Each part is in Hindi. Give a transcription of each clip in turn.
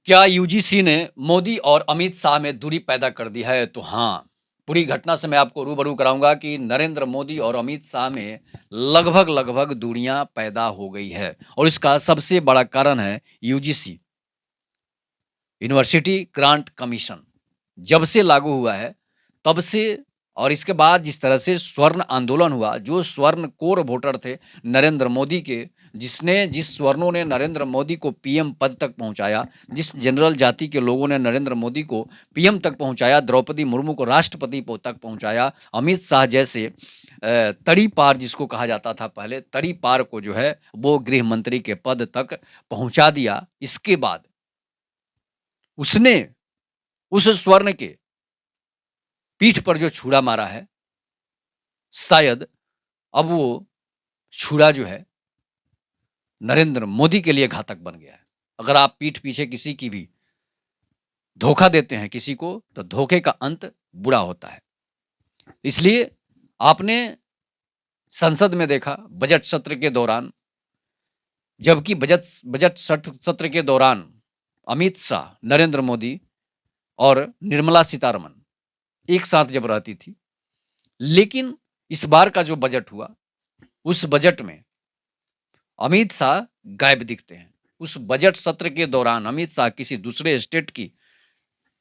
क्या यूजीसी ने मोदी और अमित शाह में दूरी पैदा कर दी है? तो हाँ, पूरी घटना से मैं आपको रूबरू कराऊँगा कि नरेंद्र मोदी और अमित शाह में लगभग-लगभग दूरियाँ पैदा हो गई है और इसका सबसे बड़ा कारण है यूजीसी, यूनिवर्सिटी ग्रांट कमीशन। जब से लागू हुआ है, तब से और इसके बाद जिस तरह से स्वर्ण आंदोलन हुआ, जो स्वर्ण कोर वोटर थे नरेंद्र मोदी के, जिस स्वर्णों ने नरेंद्र मोदी को पीएम पद तक पहुँचाया, जिस जनरल जाति के लोगों ने नरेंद्र मोदी को पीएम तक पहुँचाया, द्रौपदी मुर्मू को राष्ट्रपति तक पहुँचाया, अमित शाह जैसे तड़ी पार जिसको कहा जाता था पहले, तड़ी पार को जो है, वो गृह मंत्री के पद तक पहुँचा दिया। इसके बाद उसने उस स्वर्ण के पीठ पर जो छुरा मारा है, शायद अब वो छुरा जो है नरेंद्र मोदी के लिए घातक बन गया है। अगर आप पीठ पीछे किसी की भी धोखा देते हैं किसी को, तो धोखे का अंत बुरा होता है। इसलिए आपने संसद में देखा बजट सत्र के दौरान, जबकि बजट सत्र के दौरान अमित शाह, नरेंद्र मोदी और निर्मला सीतारमण एक साथ जब रहती थी, लेकिन इस बार का जो बजट हुआ, उस बजट में अमित शाह गायब दिखते हैं। उस बजट सत्र के दौरान अमित शाह किसी दूसरे स्टेट की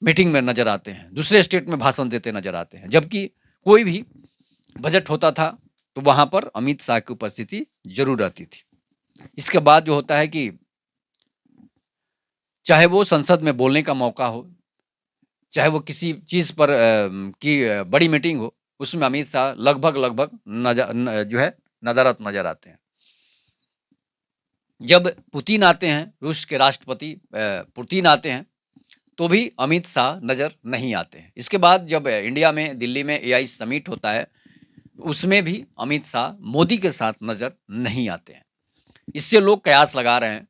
मीटिंग में नज़र आते हैं, दूसरे स्टेट में भाषण देते नज़र आते हैं। जबकि कोई भी बजट होता था, तो वहाँ पर अमित शाह की उपस्थिति ज़रूर रहती थी। इसके बाद जो होता है कि चाहे वो संसद में बोलने का मौका हो, चाहे वो किसी चीज़ पर बड़ी मीटिंग हो, उसमें अमित शाह लगभग-लगभग जो है नदारद नज़र आते हैं। जब पुतिन आते हैं, रूस के राष्ट्रपति पुतिन आते हैं, तो भी अमित शाह नज़र नहीं आते हैं। इसके बाद जब इंडिया में दिल्ली में एआई समिट होता है, उसमें भी अमित शाह मोदी के साथ नज़र नहीं आते हैं। इससे लोग कयास लगा रहे हैं,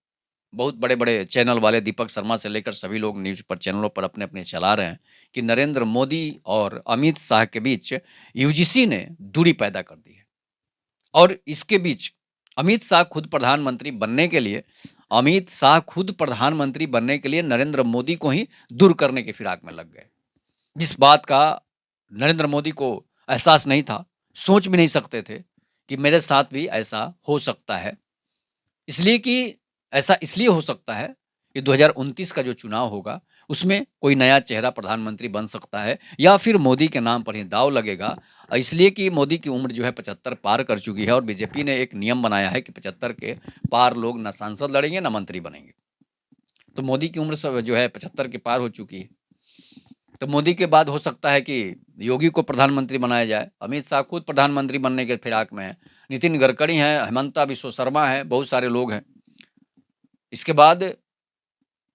बहुत बड़े-बड़े चैनल वाले दीपक शर्मा से लेकर सभी लोग न्यूज़ पर चैनलों पर अपने-अपने चला रहे हैं कि नरेंद्र मोदी और अमित शाह के बीच यूजीसी ने दूरी पैदा कर दी है। और इसके बीच अमित शाह खुद प्रधानमंत्री बनने के लिए नरेंद्र मोदी को ही दूर करने की फिराक में लग गए। जिस बात का नरेंद्र मोदी को एहसास नहीं था, सोच भी नहीं सकते थे कि मेरे साथ भी ऐसा हो सकता है। इसलिए कि ऐसा इसलिए हो सकता है कि 2029 का जो चुनाव होगा, उसमें कोई नया चेहरा प्रधानमंत्री बन सकता है या फिर मोदी के नाम पर ही दाँव लगेगा। इसलिए कि मोदी की उम्र जो है 75 पार कर चुकी है और बीजेपी ने एक नियम बनाया है कि 75 के पार लोग ना सांसद लड़ेंगे, ना मंत्री बनेंगे। तो मोदी की उम्र सब जो है 75 के पार हो चुकी है। तो मोदी के बाद हो सकता है कि योगी को प्रधानमंत्री बनाया जाए। अमित शाह खुद प्रधानमंत्री बनने के फिराक में हैं। नितिन गडकरी हैं, हेमंता बिश्व शर्मा हैं, बहुत सारे लोग हैं। इसके बाद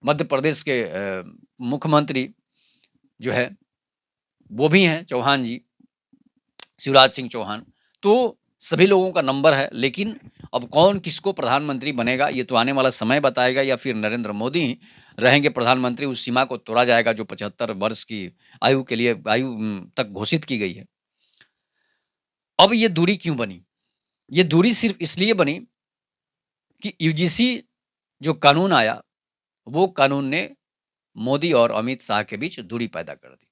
मध्य प्रदेश के मुख्यमंत्री जो है, वो भी हैं चौहान जी, शिवराज सिंह चौहान। तो सभी लोगों का नंबर है, लेकिन अब कौन किसको प्रधानमंत्री बनेगा, ये तो आने वाला समय बताएगा या फिर नरेंद्र मोदी ही रहेंगे प्रधानमंत्री। उस सीमा को तोड़ा जाएगा जो 75 वर्ष की आयु के लिए तक घोषित की गई है। अब ये दूरी क्यों बनी? ये दूरी सिर्फ़ इसलिए बनी कि यूजीसी जो कानून आया, वो कानून ने मोदी और अमित शाह के बीच दूरी पैदा कर दी।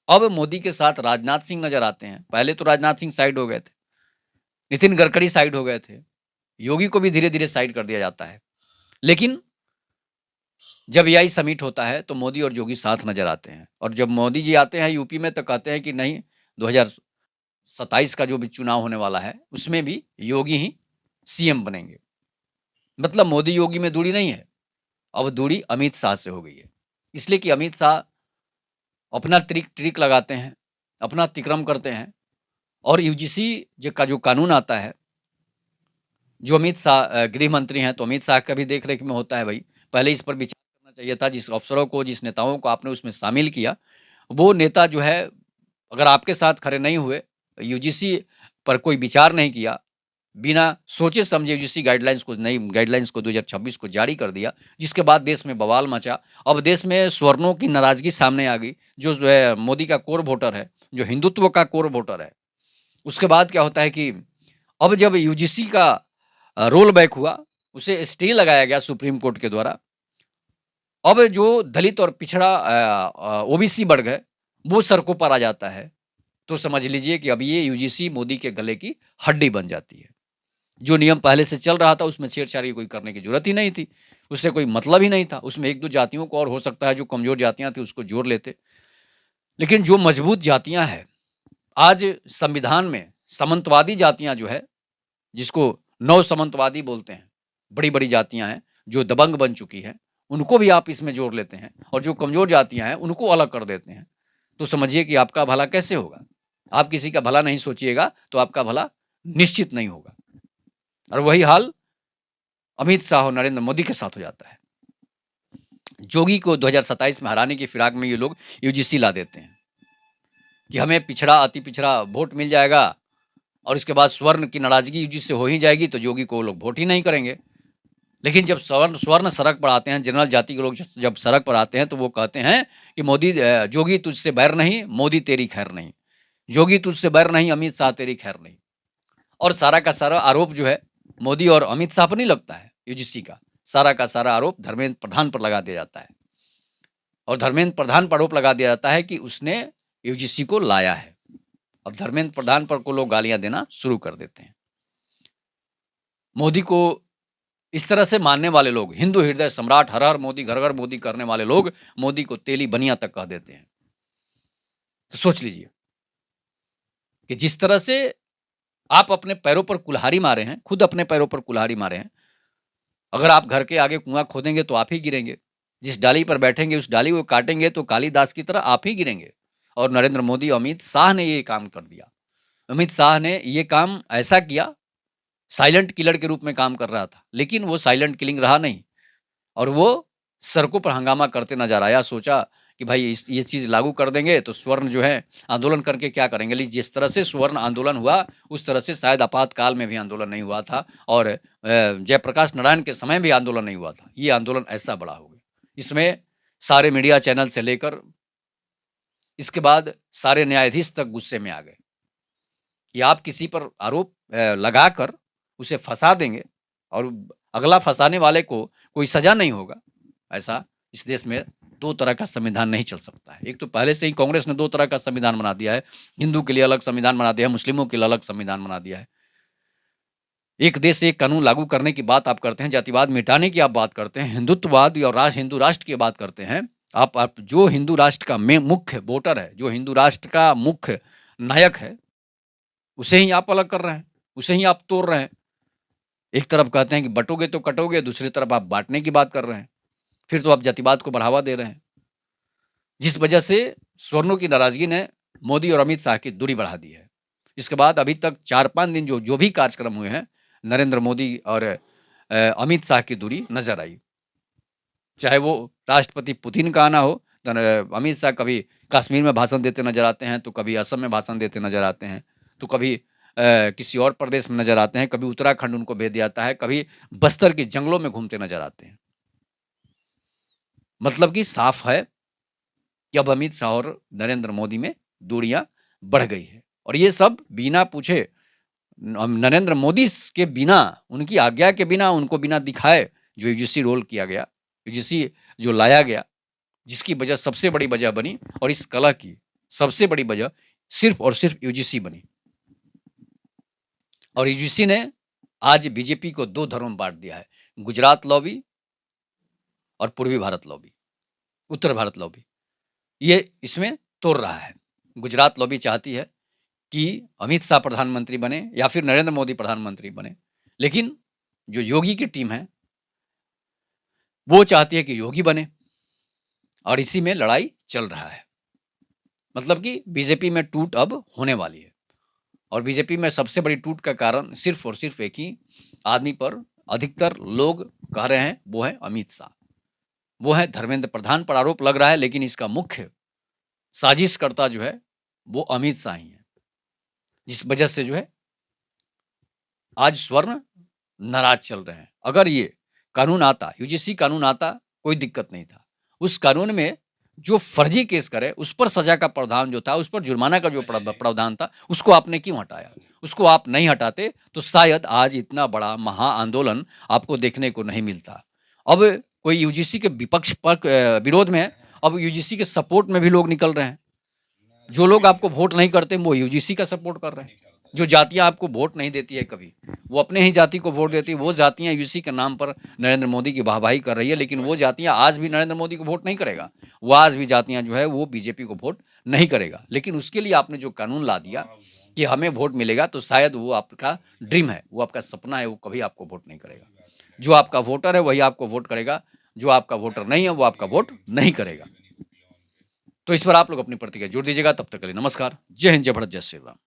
अब मोदी के साथ राजनाथ सिंह नज़र आते हैं। पहले तो राजनाथ सिंह साइड हो गए थे, नितिन गडकरी साइड हो गए थे, योगी को भी धीरे-धीरे साइड कर दिया जाता है। लेकिन जब एआई समिट होता है, तो मोदी और योगी साथ नज़र आते हैं और जब मोदी जी आते हैं यूपी में, तो कहते हैं कि नहीं, 2027 का जो भी चुनाव होने वाला है, उसमें भी योगी ही सीएम बनेंगे। मतलब मोदी-योगी में दूरी नहीं है, अब दूरी अमित शाह से हो गई है। इसलिए कि अमित शाह अपना ट्रिक ट्रिक लगाते हैं, अपना अतिक्रम करते हैं और यूजीसी का जो कानून आता है, जो अमित शाह गृह मंत्री हैं, तो अमित शाह का भी देख-रेख में होता है भई। पहले इस पर विचार करना चाहिए था, जिस अफ़सरों को, जिस नेताओं को आपने उसमें शामिल किया, वो नेता जो है, अगर आपके साथ खड़े नहीं हुए, यूजीसी पर कोई विचार नहीं किया, बिना सोचे-समझे यूजीसी गाइडलाइंस को, नई गाइडलाइंस को 2026 को जारी कर दिया, जिसके बाद देश में बवाल मचा। अब देश में स्वर्णों की नाराज़गी सामने आ गई, जो है मोदी का कोर वोटर है, जो हिंदुत्व का कोर वोटर है। उसके बाद क्या होता है कि अब जब यूजीसी का रोल बैक हुआ, उसे स्टे लगाया गया सुप्रीम कोर्ट के द्वारा, अब जो दलित और पिछड़ा ओबीसी वर्ग है, वो सड़कों पर आ जाता है, तो समझ लीजिए कि अब ये यूजीसी मोदी के गले की हड्डी बन जाती है। जो नियम पहले से चल रहा था, उसमें छेड़छाड़ी कोई करने की ज़रूरत ही नहीं थी, उससे कोई मतलब ही नहीं था। उसमें 1-2 जातियों को और हो सकता है जो कमज़ोर जातियाँ थी, उसको जोड़ लेते। लेकिन जो मजबूत जातियाँ हैं, आज संविधान में सामंतवादी जातियाँ जो है, जिसको नव सामंतवादी बोलते हैं, बड़ी-बड़ी जातियाँ हैं, जो दबंग बन चुकी हैं, उनको भी आप इसमें जोड़ लेते हैं और जो कमज़ोर जातियाँ हैं, उनको अलग कर देते हैं। तो समझिए कि आपका भला कैसे होगा? आप किसी का भला नहीं सोचिएगा, तो आपका भला निश्चित नहीं होगा। और वही हाल अमित शाह और नरेंद्र मोदी के साथ हो जाता है। जोगी को 2027 में हराने की फिराक में ये लोग यूजीसी ला देते हैं कि हमें पिछड़ा, अति पिछड़ा वोट मिल जाएगा और इसके बाद स्वर्ण की नाराज़गी यूजीसी से हो ही जाएगी, तो जोगी को वो लोग वोट ही नहीं करेंगे। लेकिन जब स्वर्ण स्वर्ण सड़क पर आते हैं, जनरल जाति के लोग जब सड़क पर आते हैं, तो वो कहते हैं कि जोगी तुझसे बैर नहीं, मोदी तेरी खैर नहीं। जोगी तुझसे बैर नहीं, अमित शाह तेरी खैर नहीं। और सारा का सारा आरोप जो है, मोदी और अमित शाह पर नहीं लगता है यूजीसी का। सारा का सारा आरोप धर्मेंद्र प्रधान पर लगा दिया जाता है। और धर्मेंद्र प्रधान पर आरोप लगा दिया जाता है कि उसने यूजीसी को लाया है। अब धर्मेंद्र प्रधान पर को लोग गालियां देना शुरू कर देते हैं। मोदी को इस तरह से मानने वाले लोग, हिंदू हृदय सम्राट, हर हर मोदी, घर घर मोदी करने वाले लोग, मोदी को तेली बनिया तक कह देते हैं। तो सोच लीजिए कि जिस तरह से आप अपने पैरों पर कुल्हाड़ी मारे हैं, खुद अपने पैरों पर कुल्हाड़ी मारे हैं। अगर आप घर के आगे कुआं खोदेंगे तो आप ही गिरेंगे। जिस डाली पर बैठेंगे उस डाली को काटेंगे तो कालिदास की तरह आप ही गिरेंगे। और नरेंद्र मोदी, अमित शाह ने ये काम कर दिया। अमित शाह ने ये काम ऐसा किया, साइलेंट किलर के रूप में काम कर रहा था, लेकिन वो साइलेंट किलिंग रहा नहीं और वो सड़कों पर हंगामा करते नजर आया। सोचा कि भाई ये चीज़ लागू कर देंगे तो स्वर्ण जो है आंदोलन करके क्या करेंगे। लेकिन जिस तरह से स्वर्ण आंदोलन हुआ, उस तरह से शायद आपातकाल में भी आंदोलन नहीं हुआ था और जयप्रकाश नारायण के समय भी आंदोलन नहीं हुआ था। ये आंदोलन ऐसा बड़ा हो गया। इसमें सारे मीडिया चैनल से लेकर इसके बाद सारे न्यायाधीश तक गुस्से में आ गए कि आप किसी पर आरोप लगाकर उसे फंसा देंगे और अगला फंसाने वाले को कोई सजा नहीं होगा। ऐसा इस देश में 2 तरह का संविधान नहीं चल सकता है। एक तो पहले से ही कांग्रेस ने 2 तरह का संविधान बना दिया है। हिंदू के लिए अलग संविधान बना दिया है, मुस्लिमों के लिए अलग संविधान बना दिया है। एक देश एक कानून लागू करने की बात आप करते हैं, जातिवाद मिटाने की आप बात करते हैं, हिंदुत्ववाद और हिंदू राष्ट्र की बात करते हैं। आप जो हिंदू राष्ट्र का मुख्य वोटर है, जो हिंदू राष्ट्र का मुख्य नायक है, उसे ही आप अलग कर रहे हैं, उसे ही आप तोड़ रहे हैं। एक तरफ कहते हैं कि बँटोगे तो कटोगे, दूसरी तरफ आप बाँटने की बात कर रहे हैं। फिर तो आप जातिवाद को बढ़ावा दे रहे हैं। जिस वजह से स्वर्णों की नाराज़गी ने मोदी और अमित शाह की दूरी बढ़ा दी है। इसके बाद अभी तक 4-5 दिन जो भी कार्यक्रम हुए हैं, नरेंद्र मोदी और अमित शाह की दूरी नज़र आई। चाहे वो राष्ट्रपति पुतिन का आना हो, अमित शाह कभी कश्मीर में भाषण देते नज़र आते हैं, तो कभी असम में भाषण देते नज़र आते हैं, तो कभी किसी और प्रदेश में नज़र आते हैं, कभी उत्तराखंड उनको भेज दिया जाता है, कभी बस्तर के जंगलों में घूमते नज़र आते हैं। मतलब कि साफ है कि अब अमित शाह और नरेंद्र मोदी में दूरियां बढ़ गई है और ये सब बिना पूछे नरेंद्र मोदी के बिना, उनकी आज्ञा के बिना, उनको बिना दिखाए जो यूजीसी रोल किया गया, यूजीसी जो लाया गया, जिसकी वजह सबसे बड़ी वजह बनी और इस कला की सबसे बड़ी वजह सिर्फ और सिर्फ यूजीसी बनी। और यूजीसी ने आज बीजेपी को 2 धर्मों में बांट दिया है, गुजरात लॉबी और पूर्वी भारत लॉबी, उत्तर भारत लॉबी। ये इसमें तोड़ रहा है। गुजरात लॉबी चाहती है कि अमित शाह प्रधानमंत्री बने या फिर नरेंद्र मोदी प्रधानमंत्री बने, लेकिन जो योगी की टीम है, वो चाहती है कि योगी बने और इसी में लड़ाई चल रहा है। मतलब कि बीजेपी में टूट अब होने वाली है और बीजेपी में सबसे बड़ी टूट का कारण सिर्फ और सिर्फ एक ही आदमी पर अधिकतर लोग कह रहे हैं, वो है अमित शाह। वो है धर्मेंद्र प्रधान पर आरोप लग रहा है, लेकिन इसका मुख्य साजिशकर्ता जो है वो अमित शाह ही है, जिस वजह से जो है आज स्वर्ण नाराज चल रहे हैं। अगर ये कानून आता, यूजीसी कानून आता, कोई दिक्कत नहीं था। उस कानून में जो फर्जी केस करे उस पर सजा का प्रावधान जो था, उस पर जुर्माना का जो प्रावधान था, उसको आपने क्यों हटाया? उसको आप नहीं हटाते तो शायद आज इतना बड़ा महा आंदोलन आपको देखने को नहीं मिलता। अब कोई यूजीसी के विरोध में है, अब यूजीसी के सपोर्ट में भी लोग निकल रहे हैं। जो लोग आपको वोट नहीं करते, वो यूजीसी का सपोर्ट कर रहे हैं। जो जातियाँ आपको वोट नहीं देती है कभी, वो अपने ही जाति को वोट देती है, वो जातियाँ यूजीसी के नाम पर नरेंद्र मोदी की वाहवाही कर रही है, लेकिन वो जातियाँ आज भी नरेंद्र मोदी को वोट नहीं करेगा। वो आज भी जातियाँ जो है वो बीजेपी को वोट नहीं करेगा। लेकिन उसके लिए आपने जो कानून ला दिया कि हमें वोट मिलेगा, तो शायद वो आपका ड्रीम है, वो आपका सपना है, वो कभी आपको वोट नहीं करेगा। जो आपका वोटर है वही आपको वोट करेगा, जो आपका वोटर नहीं है वो आपका वोट नहीं करेगा। तो इस पर आप लोग अपनी प्रतिक्रिया ज़रूर दीजिएगा। तब तक के लिए नमस्कार। जय हिंद, जय भारत, जय श्री राम।